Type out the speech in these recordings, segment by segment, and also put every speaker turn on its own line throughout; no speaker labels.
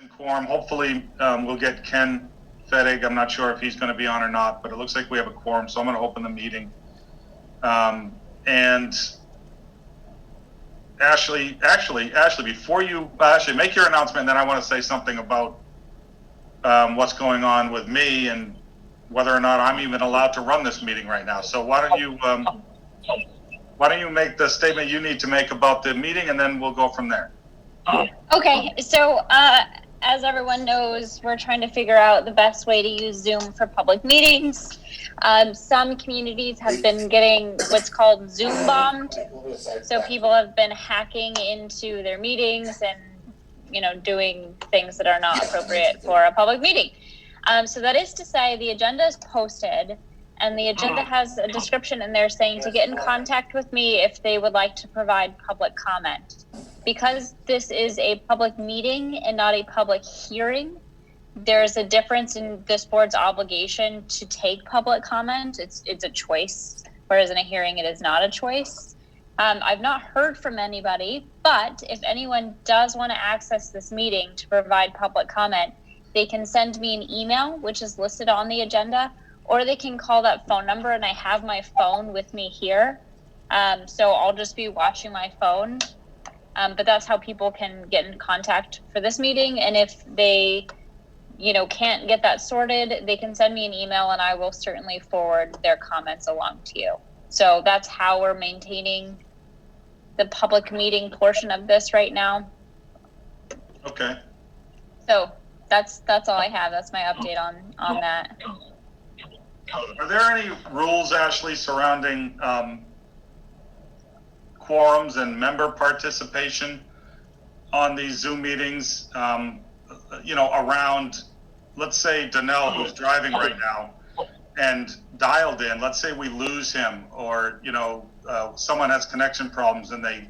Quorum. Hopefully, we'll get Ken Fettig. I'm not sure if he's going to be on or not, but it looks like we have a quorum, so I'm going to open the meeting. And Ashley, before you make your announcement, then I want to say something about what's going on with me and whether or not I'm even allowed to run this meeting right now. So why don't you make the statement you need to make about the meeting, and then we'll go from there.
Okay, so as everyone knows, we're trying to figure out the best way to use Zoom for public meetings. Some communities have been getting what's called Zoom bombed. So people have been hacking into their meetings and, doing things that are not appropriate for a public meeting. So that is to say, the agenda is posted, and the agenda has a description in there saying to get in contact with me if they would like to provide public comment. Because this is a public meeting and not a public hearing, there's a difference in this board's obligation to take public comment. It's a choice, whereas in a hearing, it is not a choice. I've not heard from anybody, but if anyone does want to access this meeting to provide public comment, they can send me an email, which is listed on the agenda, or they can call that phone number, and I have my phone with me here. So I'll just be watching my phone. But that's how people can get in contact for this meeting. And if they, can't get that sorted, they can send me an email and I will certainly forward their comments along to you. So that's how we're maintaining the public meeting portion of this right now.
Okay.
So that's all I have. That's my update on that.
Are there any rules, Ashley, surrounding quorums and member participation on these Zoom meetings, around, let's say, Danelle, who's driving right now and dialed in, let's say we lose him, or, someone has connection problems and they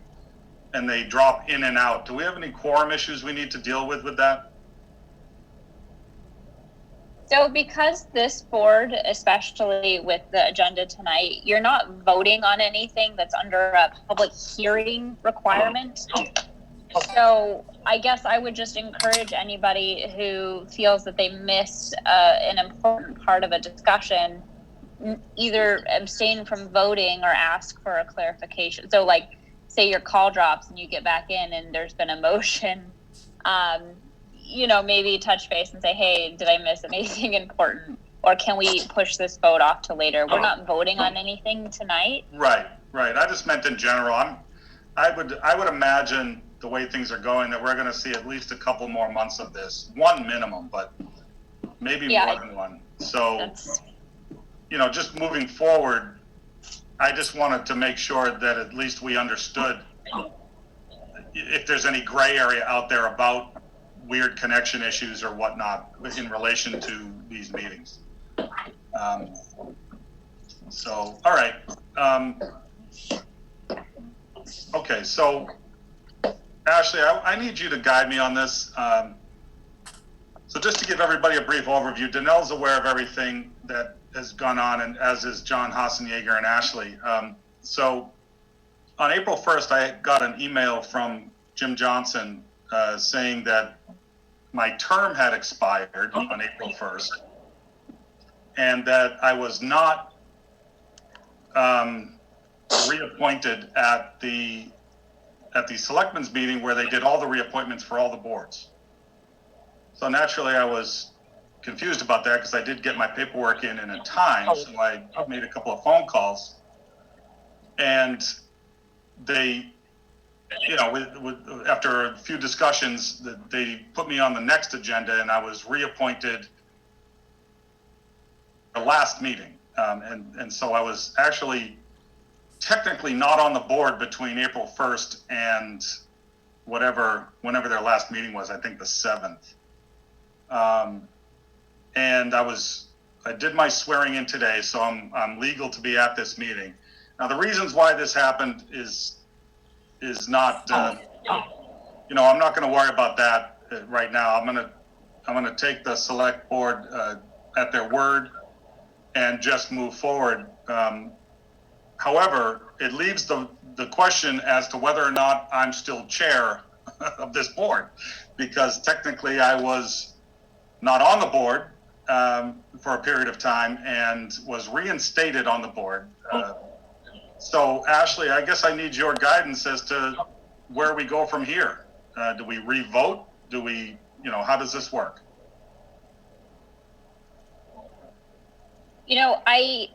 drop in and out. Do we have any quorum issues we need to deal with that?
So because this board, especially with the agenda tonight, you're not voting on anything that's under a public hearing requirement. So I guess I would just encourage anybody who feels that they missed an important part of a discussion, either abstain from voting or ask for a clarification. So like, say your call drops and you get back in and there's been a motion, maybe touch base and say, hey, did I miss anything important? Or can we push this vote off to later? We're not voting on anything tonight.
Right. I just meant in general. I would imagine the way things are going that we're going to see at least a couple more months of this, one minimum, but maybe more than one. So, just moving forward, I just wanted to make sure that at least we understood if there's any gray area out there about weird connection issues or whatnot in relation to these meetings. So, all right. Okay, so Ashley, I need you to guide me on this. So just to give everybody a brief overview, Danelle's aware of everything that has gone on, and as is John Hassenjaeger and Ashley. So on April 1st, I got an email from Jim Johnson saying that my term had expired on April 1st and that I was not reappointed at the selectmen's meeting where they did all the reappointments for all the boards. So naturally I was confused about that because I did get my paperwork in a time. So I made a couple of phone calls and they, after a few discussions, they put me on the next agenda and I was reappointed the last meeting. And so I was actually technically not on the board between April 1st and whenever their last meeting was, I think the 7th. And I did my swearing in today, so I'm legal to be at this meeting. Now the reasons why this happened is not, I'm not going to worry about that right now. I'm going to take the select board at their word and just move forward. However, it leaves the question as to whether or not I'm still chair of this board, because technically I was not on the board for a period of time and was reinstated on the board. So Ashley, I guess I need your guidance as to where we go from here. Do we re-vote? Do we, how does this work?
I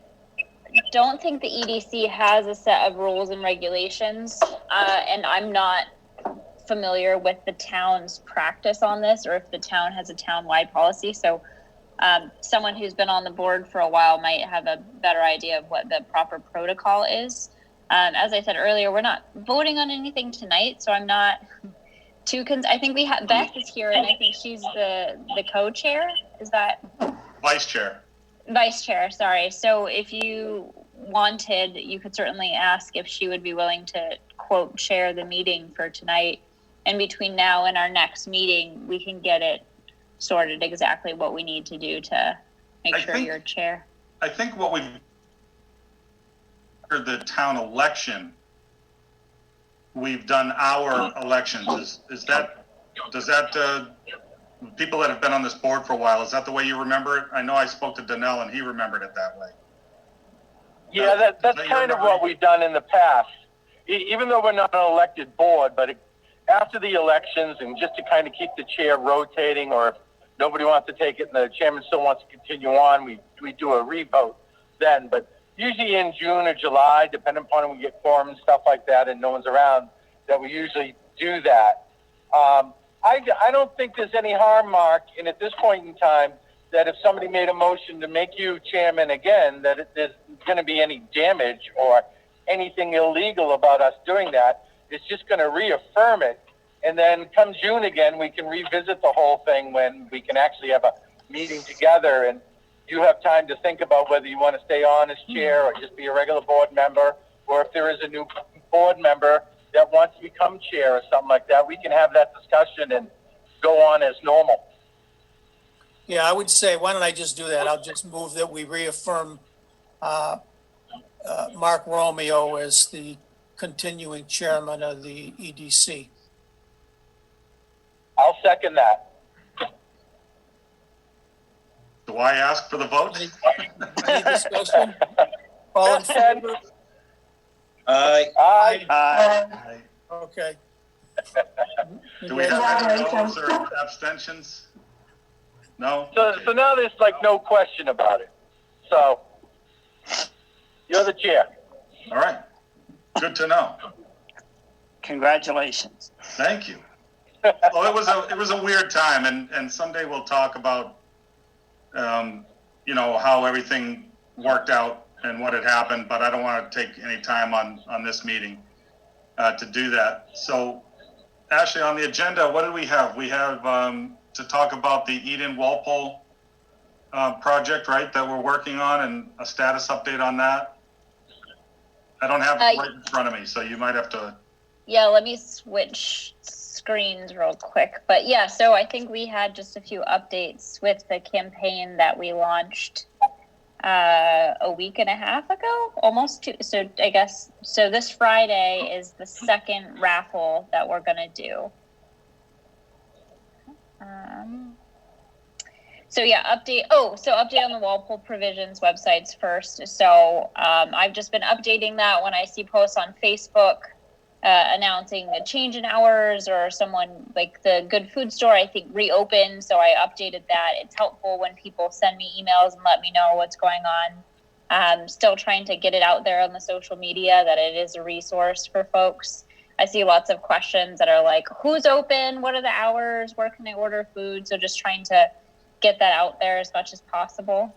don't think the EDC has a set of rules and regulations, and I'm not familiar with the town's practice on this, or if the town has a town-wide policy. So someone who's been on the board for a while might have a better idea of what the proper protocol is. As I said earlier, we're not voting on anything tonight, so I'm not too I think we have Beth is here, and I think she's the co-chair. Is that
Vice chair?
Vice chair, sorry. So if you wanted, you could certainly ask if she would be willing to, quote, chair the meeting for tonight. And between now and our next meeting, we can get it sorted exactly what we need to do to make sure you're chair.
I think what we've for the town election, we've done our elections. Does that people that have been on this board for a while, is that the way you remember it? I know I spoke to Donnell and he remembered it that way.
Yeah, that's kind of what we've done in the past. Even though we're not an elected board, but after the elections, and just to kind of keep the chair rotating, or if nobody wants to take it and the chairman still wants to continue on, we do a re-vote then. But usually in June or July, depending upon when we get quorum and stuff like that and no one's around, that we usually do that. I don't think there's any harm, Mark, and at this point in time, that if somebody made a motion to make you chairman again, that there's going to be any damage or anything illegal about us doing that. It's just going to reaffirm it. And then come June again, we can revisit the whole thing when we can actually have a meeting together and you have time to think about whether you want to stay on as chair or just be a regular board member, or if there is a new board member that wants to become chair or something like that, we can have that discussion and go on as normal.
Yeah, I would say, why don't I just do that? I'll just move that we reaffirm Mark Romeo as the continuing chairman of the EDC.
I'll second that.
Do I ask for the vote?
Any discussion? All in favor?
Aye.
Aye.
Okay.
Do we have any no's or abstentions? No?
So now there's like no question about it. So you're the chair.
All right. Good to know.
Congratulations.
Thank you. Well, it was a weird time, and someday we'll talk about, how everything worked out and what had happened, but I don't want to take any time on this meeting to do that. So, Ashley, on the agenda, what do we have? We have to talk about the Eden Walpole project, right, that we're working on, and a status update on that. I don't have it right in front of me, so you might have to.
Yeah, let me switch screens real quick. But yeah, so I think we had just a few updates with the campaign that we launched a week and a half ago, almost two. So I guess, so this Friday is the second raffle that we're going to do. So yeah, update on the Walpole Provisions websites first. So I've just been updating that when I see posts on Facebook announcing a change in hours, or someone like the Good Food Store, I think, reopened. So I updated that. It's helpful when people send me emails and let me know what's going on. Still trying to get it out there on the social media that it is a resource for folks. I see lots of questions that are like, who's open? What are the hours? Where can I order food? So just trying to get that out there as much as possible.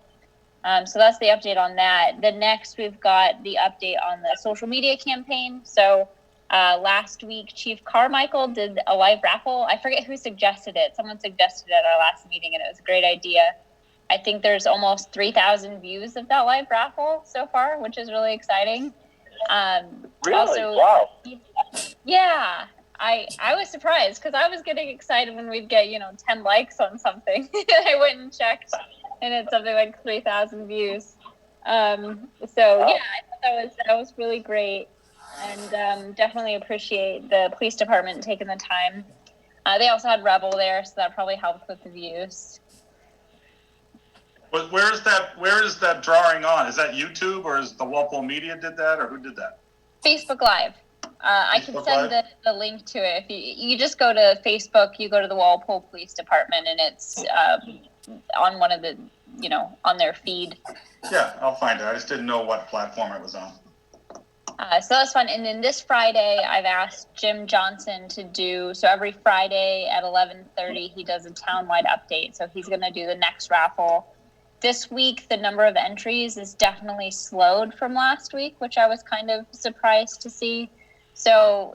So that's the update on that. The next, we've got the update on the social media campaign. So last week, Chief Carmichael did a live raffle. I forget who suggested it. Someone suggested it at our last meeting, and it was a great idea. I think there's almost 3,000 views of that live raffle so far, which is really exciting.
Really?
Also,
wow.
Yeah, I was surprised because I was getting excited when we'd get 10 likes on something. I went and checked, and it's something like 3,000 views. So yeah, I thought that was really great, and definitely appreciate the police department taking the time They also had Rebel there, so that probably helped with the views.
But where is that drawing on? Is that YouTube, or is the Walpole Media did that, or who did that?
Facebook Live. I can
Facebook
send
Live?
the link to it. If you just go to Facebook, you go to the Walpole Police Department, and it's on one of the, on their feed.
Yeah, I'll find it. I just didn't know what platform it was on.
So that's fun. And then this Friday, I've asked Jim Johnson to do, so every Friday at 11:30, he does a townwide update. So he's going to do the next raffle. This week, the number of entries is definitely slowed from last week, which I was kind of surprised to see. So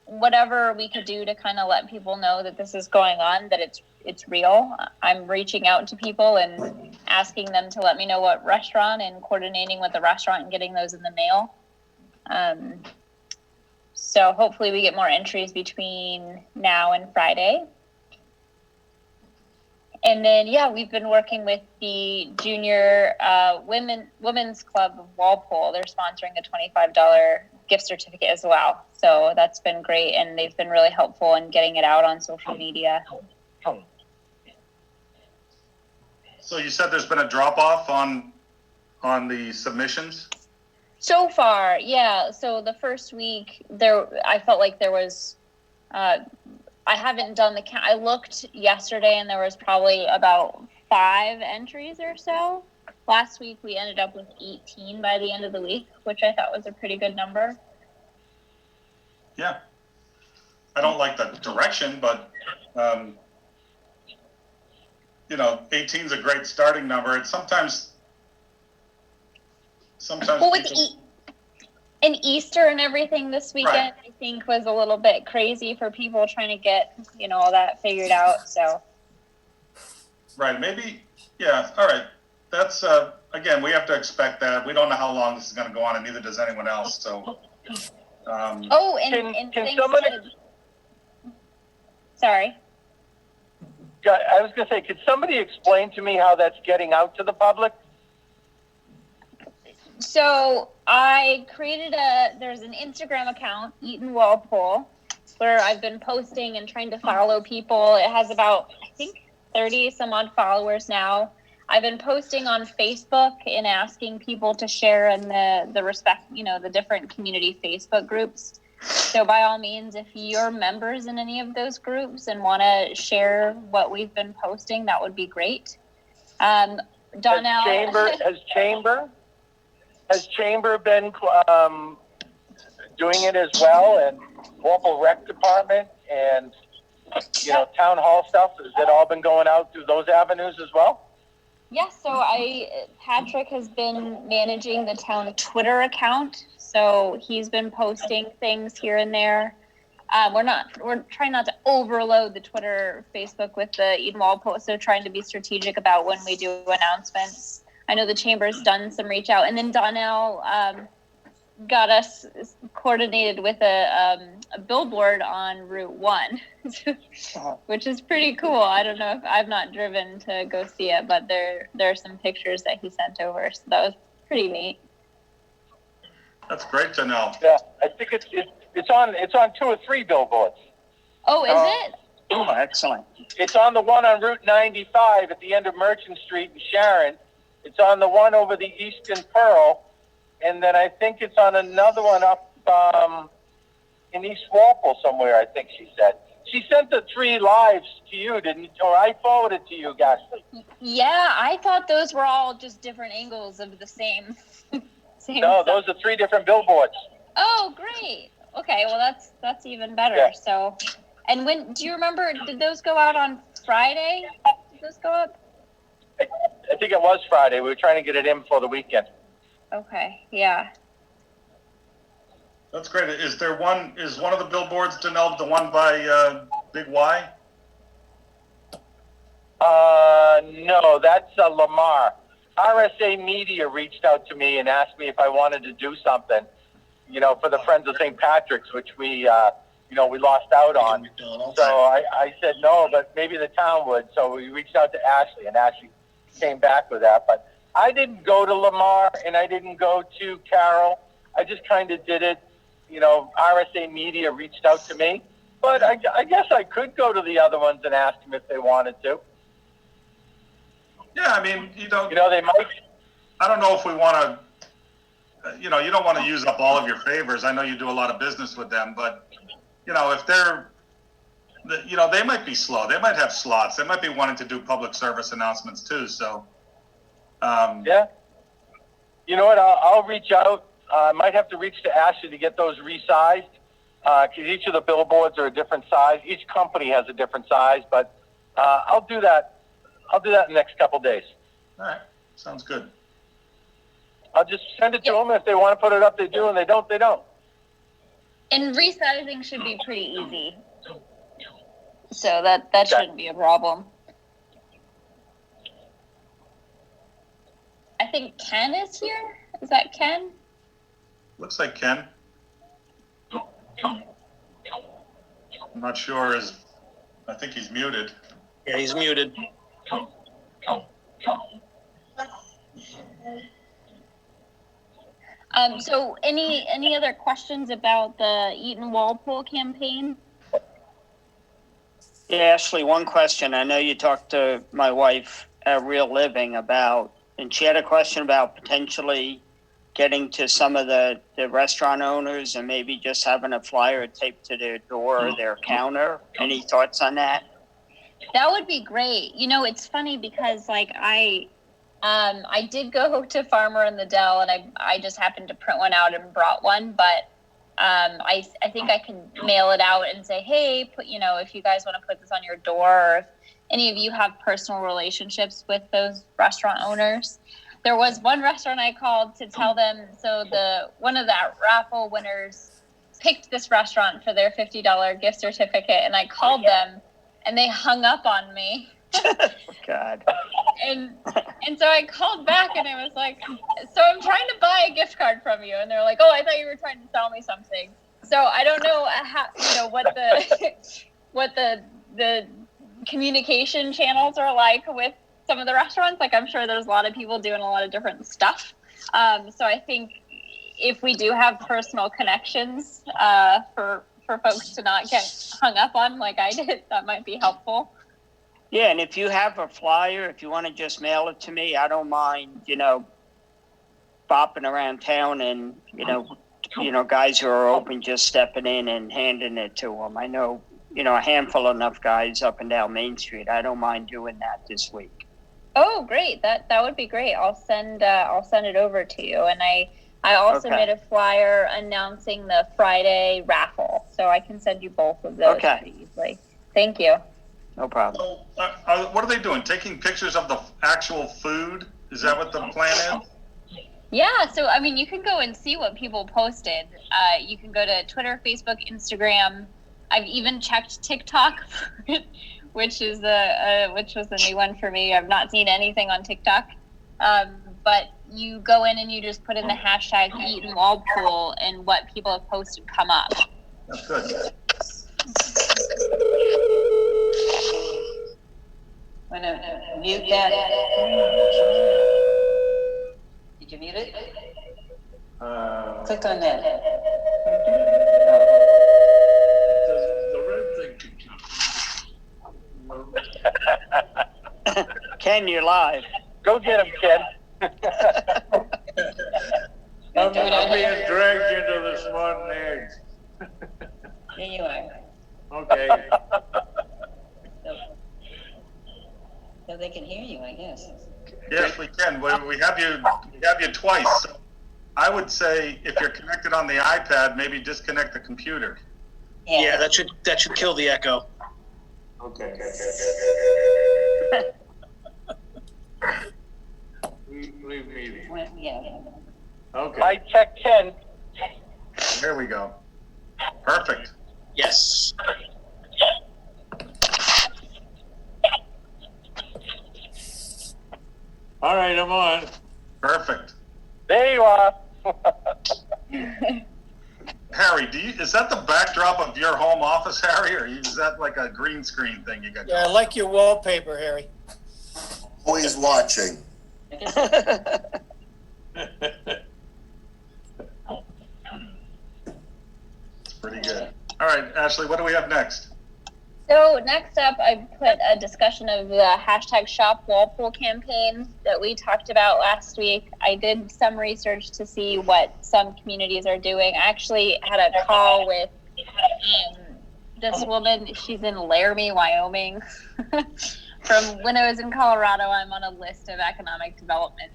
whatever we could do to kind of let people know that this is going on, that it's real. I'm reaching out to people and asking them to let me know what restaurant and coordinating with the restaurant and getting those in the mail. So hopefully we get more entries between now and Friday. And then, we've been working with the Junior Women's Club of Walpole. They're sponsoring a $25 gift certificate as well. So that's been great, and they've been really helpful in getting it out on social media.
So you said there's been a drop off on the submissions?
So far, yeah. So the first week, I felt like there was... I haven't done the count. I looked yesterday and there was probably about 5 entries or so. Last week we ended up with 18 by the end of the week, which I thought was a pretty good number.
Yeah. I don't like the direction, but 18 is a great starting number. It's sometimes
Well, with
people-
and Easter and everything this weekend,
Right.
I think was a little bit crazy for people trying to get, all that figured out. So,
right, maybe, yeah, all right. That's, again, we have to expect that. We don't know how long this is going to go on, and neither does anyone else, so.
and
Can
thanks
somebody-
to- sorry.
I was going to say, could somebody explain to me how that's getting out to the public?
So I created there's an Instagram account, Eaton Walpole, where I've been posting and trying to follow people. It has about, I think, 30 some odd followers now. I've been posting on Facebook and asking people to share in the different community Facebook groups. So by all means, if you're members in any of those groups and want to share what we've been posting, that would be great. Donnell.
Has Chamber been doing it as well, and Walpole Rec Department and Town Hall stuff? Has it all been going out through those avenues as well?
Yes, so Patrick has been managing the town Twitter account, so he's been posting things here and there. We're trying not to overload the Twitter, Facebook with the Eden Walpole, so trying to be strategic about when we do announcements. I know the Chamber's done some reach out, and then Donnell got us coordinated with a billboard on Route 1, which is pretty cool. I don't know if I've not driven to go see it, but there are some pictures that he sent over, so that was pretty neat.
That's great to know.
Yeah, I think it's on 2 or 3 billboards.
Oh, is it?
Oh, excellent.
It's on the one on Route 95 at the end of Merchant Street in Sharon. It's on the one over the Eastern Pearl, and then I think it's on another one up in East Walpole somewhere, I think she said. She sent the 3 lives to you, didn't you? Or I forwarded to you, Gasly.
Yeah, I thought those were all just different angles of the same.
No, those are 3 different billboards.
Oh, great. Okay, well that's even better.
Yeah.
So, and when do you remember? Did those go out on Friday? Did those go up?
I think it was Friday. We were trying to get it in for the weekend.
Okay, yeah.
That's great. Is one of the billboards, Danelle, the one by Big Y?
No, that's Lamar. RSA Media reached out to me and asked me if I wanted to do something, for the Friends of St. Patrick's, which we lost out on. So I said no, but maybe the town would. So we reached out to Ashley, and Ashley came back with that. But I didn't go to Lamar, and I didn't go to Carroll. I just kind of did it. RSA Media reached out to me, But I guess I could go to the other ones and ask them if they wanted to.
Yeah, I mean,
You know, they might.
I don't know if we want to, you don't want to use up all of your favors. I know you do a lot of business with them, but, if they're, they might be slow. They might have slots. They might be wanting to do public service announcements too. So,
Yeah. You know what? I'll reach out. I might have to reach to Ashley to get those resized. Because each of the billboards are a different size. Each company has a different size, but I'll do that. I'll do that in the next couple days.
all right, sounds good.
I'll just send it to them. If they want to put it up, they do, and they don't, they don't.
And resizing should be pretty easy. So that shouldn't be a problem. I think Ken is here. Is that Ken?
Looks like Ken. I'm not sure. I think he's muted.
Yeah, he's muted.
So any other questions about the Eaton Walpole campaign?
Yeah, Ashley, one question. I know you talked to my wife at Real Living about, and she had a question about potentially getting to some of the restaurant owners and maybe just having a flyer taped to their door or their counter. Any thoughts on that?
That would be great. It's funny because I did go to Farmer in the Dell and I just happened to print one out and brought one, but I think I can mail it out and say, hey, if you guys want to put this on your door, or if any of you have personal relationships with those restaurant owners. There was one restaurant I called to tell them, so one of the raffle winners picked this restaurant for their $50 gift certificate, and I called them, and they hung up on me.
God.
And so I called back, and I was like, so I'm trying to buy a gift card from you, and they're like, oh, I thought you were trying to sell me something. So I don't know how, what the communication channels are like with some of the restaurants. Like, I'm sure there's a lot of people doing a lot of different stuff. So I think if we do have personal connections for folks to not get hung up on like I did, that might be helpful.
Yeah, and if you have a flyer, if you want to just mail it to me, I don't mind, bopping around town and, guys who are open just stepping in and handing it to them. I know, a handful enough guys up and down Main Street. I don't mind doing that this week.
Oh, great. That would be great. I'll send it over to you. And I also made a flyer announcing the Friday raffle, so I can send you both of those pretty easily. Thank you.
No problem.
So, what are they doing? Taking pictures of the actual food? Is that what the plan is?
Yeah, so I mean, you can go and see what people posted. You can go to Twitter, Facebook, Instagram. I've even checked TikTok, which was a new one for me. I've not seen anything on TikTok. But you go in and you just put in the hashtag Eaton Walpole, and what people have posted come up.
That's good.
I'm gonna mute that. Did you mute it? Click on that.
The red thing.
Ken, you're live.
Go get him, Ken.
I'm being dragged into this one egg.
There you are.
Okay.
So they can hear you, I guess.
Yes, we can. We have you twice. So I would say if you're connected on the iPad, maybe disconnect the computer.
Yeah, that should kill the echo.
Okay. Leave meeting.
Well, yeah.
Okay.
I checked Ken.
There we go. Perfect.
Yes.
All right, I'm on.
Perfect.
There you are.
Harry, is that the backdrop of your home office, Harry, or is that like a green screen thing you got?
Yeah, I like your wallpaper, Harry.
Always watching.
Pretty good. All right, Ashley, what do we have next?
So next up, I put a discussion of the hashtag Shop Walpole campaign that we talked about last week. I did some research to see what some communities are doing. I actually had a call with this woman. She's in Laramie, Wyoming. From when I was in Colorado, I'm on a list of economic development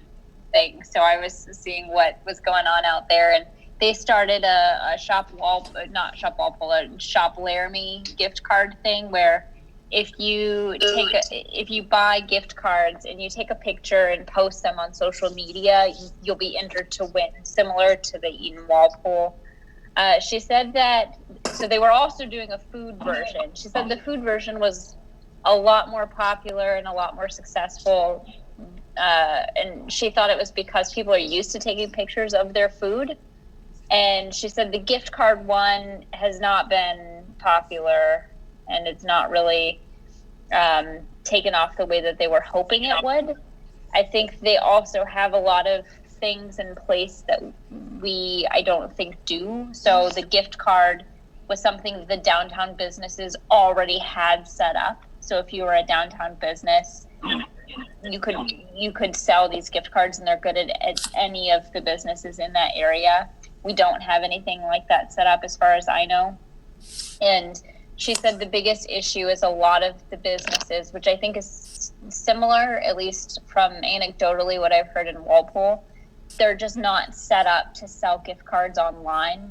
things. So I was seeing what was going on out there, and they started a Shop Laramie gift card thing where if you buy gift cards and you take a picture and post them on social media, you'll be entered to win, similar to the Eden Walpole. She said that, so they were also doing a food version. She said the food version was a lot more popular and a lot more successful. And she thought it was because people are used to taking pictures of their food. And she said the gift card one has not been popular, and it's not really taken off the way that they were hoping it would. I think they also have a lot of things in place that I don't think do. So the gift card was something the downtown businesses already had set up. So if you were a downtown business, you could sell these gift cards, and they're good at any of the businesses in that area. We don't have anything like that set up as far as I know. And she said the biggest issue is a lot of the businesses, which I think is similar, at least from anecdotally what I've heard in Walpole, they're just not set up to sell gift cards online.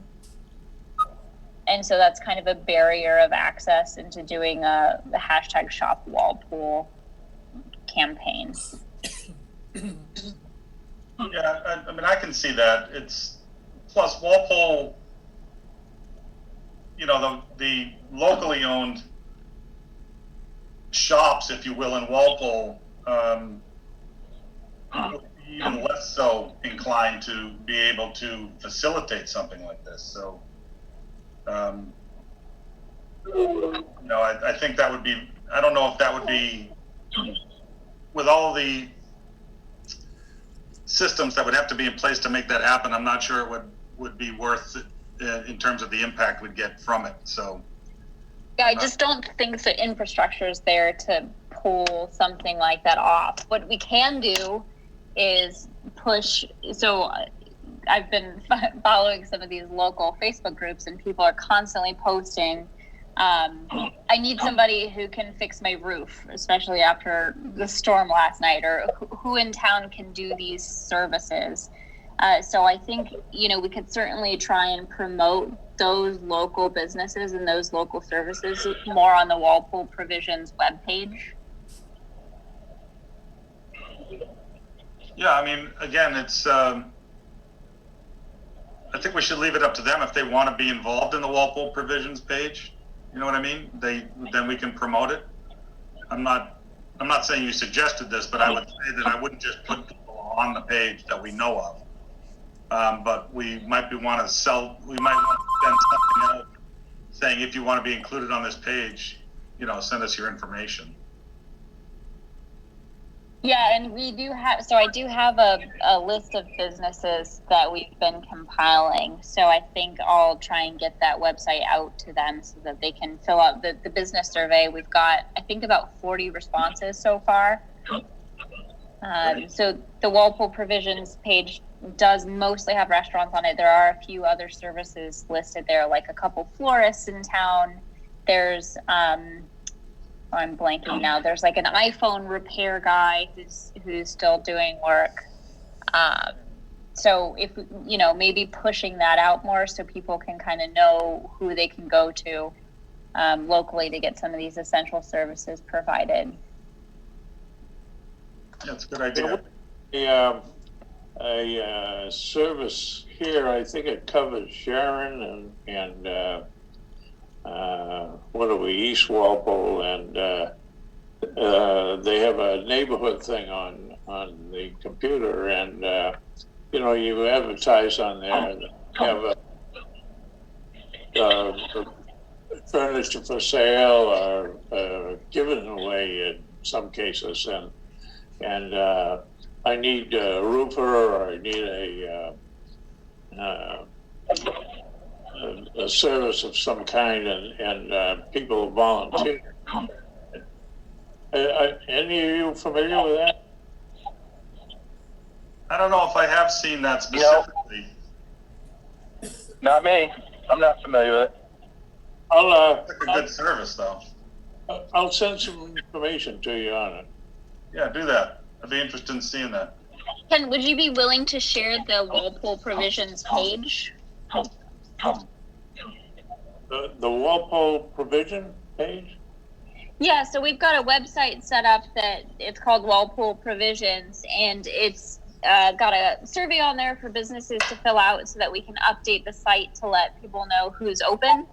And so that's kind of a barrier of access into doing the hashtag Shop Walpole campaign.
Yeah, I mean, I can see that. Plus Walpole, the locally owned shops, if you will, in Walpole, even less so inclined to be able to facilitate something like this. So, I think that would be, I don't know if that would be, with all the systems that would have to be in place to make that happen, I'm not sure it would be worth it in terms of the impact we'd get from it. So
yeah, I just don't think the infrastructure is there to pull something like that off. What we can do is push. So I've been following some of these local Facebook groups, and people are constantly posting, I need somebody who can fix my roof, especially after the storm last night, or who in town can do these services. So I think, we could certainly try and promote those local businesses and those local services more on the Walpole Provisions webpage.
yeah, I mean, again, it's, I think we should leave it up to them if they want to be involved in the Walpole Provisions page. You know what I mean? Then we can promote it. I'm not saying you suggested this, but I would say that I wouldn't just put people on the page that we know of. But we might want to send something out saying, if you want to be included on this page, send us your information.
Yeah, and I do have a list of businesses that we've been compiling. So I think I'll try and get that website out to them so that they can fill out the business survey. We've got, I think, about 40 responses so far. So the Walpole Provisions page does mostly have restaurants on it. There are a few other services listed there, like a couple florists in town. There's, I'm blanking now. There's like an iPhone repair guy who's still doing work. So if, maybe pushing that out more so people can kind of know who they can go to locally to get some of these essential services provided.
That's a good idea.
A service here, I think it covers Sharon and East Walpole, and they have a neighborhood thing on the computer, and you advertise on there, have furniture for sale or given away in some cases, and I need a roofer, or I need a service of some kind and people volunteer. Any of you familiar with that?
I don't know if I have seen that specifically.
Not me. I'm not familiar with it.
It's like a good service, though.
I'll send some information to you on it.
Yeah, do that. I'd be interested in seeing that.
Ken, would you be willing to share the Walpole Provisions page?
The Walpole provision page?
Yeah, so we've got a website set up that it's called Walpole Provisions, and it's got a survey on there for businesses to fill out so that we can update the site to let people know who's open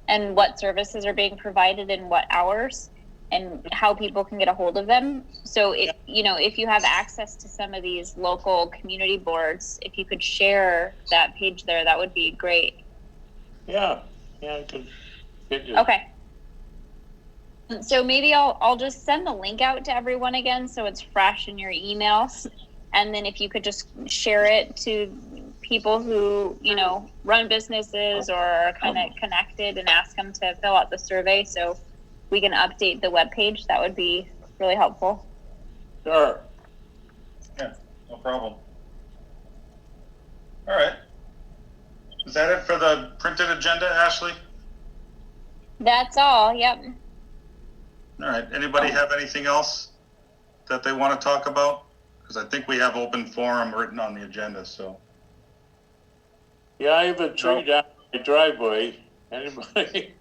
and what services are being provided in what hours and how people can get a hold of them. So if you have access to some of these local community boards, if you could share that page there, that would be great.
Yeah, I could get you.
Okay. So maybe I'll just send the link out to everyone again so it's fresh in your emails. And then if you could just share it to people who, run businesses or are kind of connected and ask them to fill out the survey so we can update the webpage, that would be really helpful.
Sure.
Yeah, no problem. All right. Is that it for the printed agenda, Ashley?
That's all. Yep.
All right. Anybody have anything else that they want to talk about? Because I think we have open forum written on the agenda, so.
Yeah, I have a tree down my driveway. Anybody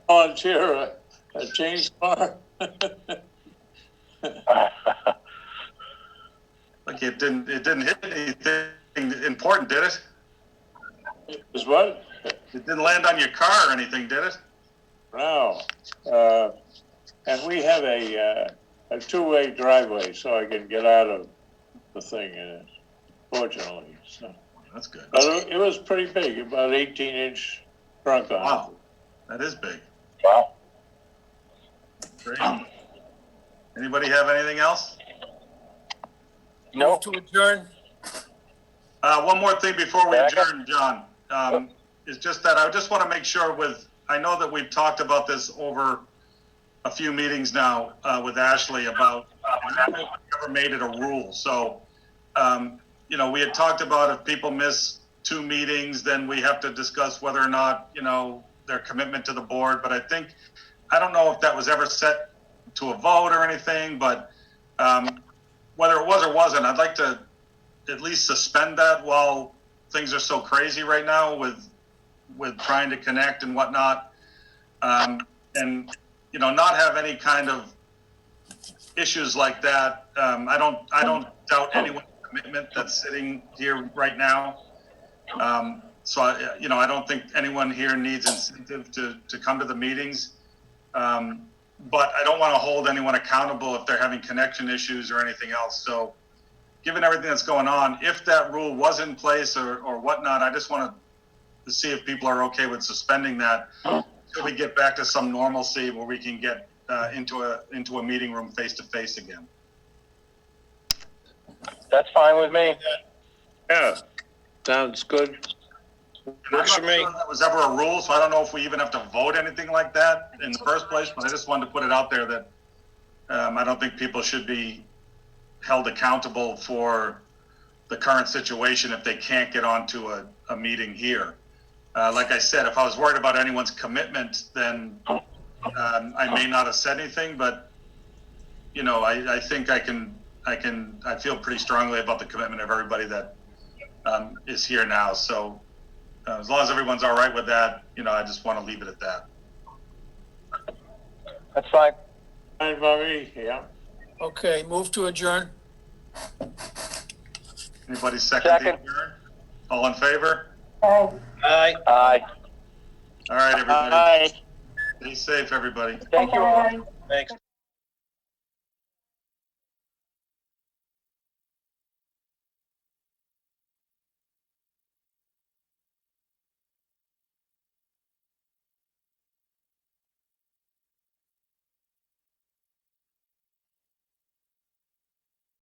volunteer a chainsaw?
Like it didn't hit anything important, did it?
Is what?
It didn't land on your car or anything, did it?
No. And we have a two-way driveway, so I can get out of the thing, fortunately. So.
That's good.
But it was pretty big, about 18-inch trunk on
Wow, that is big.
Wow.
Great. Anybody have anything else?
No.
Move to adjourn.
One more thing before we
Second.
adjourn, John, is just that I just want to make sure I know that we've talked about this over a few meetings now with Ashley about, I don't know if we ever made it a rule. So, we had talked about if people miss 2 meetings, then we have to discuss whether or not, their commitment to the board. But I don't know if that was ever set to a vote or anything, but whether it was or wasn't, I'd like to at least suspend that while things are so crazy right now with trying to connect and whatnot. And, not have any kind of issues like that. I don't doubt anyone's commitment that's sitting here right now. So I don't think anyone here needs incentive to come to the meetings. But I don't want to hold anyone accountable if they're having connection issues or anything else. So given everything that's going on, if that rule was in place or whatnot, I just want to see if people are okay with suspending that until we get back to some normalcy where we can get into a meeting room face to face again.
That's fine with me.
Yeah, sounds good. Works for
I'm not
me.
sure that was ever a rule, so I don't know if we even have to vote anything like that in the first place, but I just wanted to put it out there that I don't think people should be held accountable for the current situation if they can't get onto a meeting here. Like I said, if I was worried about anyone's commitment, then I may not have said anything, but I think I feel pretty strongly about the commitment of everybody that is here now. So as long as everyone's all right with that, I just want to leave it at that.
That's fine.
Fine by me, yeah.
Okay, move to adjourn.
Anybody second the
Second.
adjourn? All in favor?
Aye.
Aye.
All right, everybody.
Aye.
Stay safe, everybody.
Thank you all.
Thanks.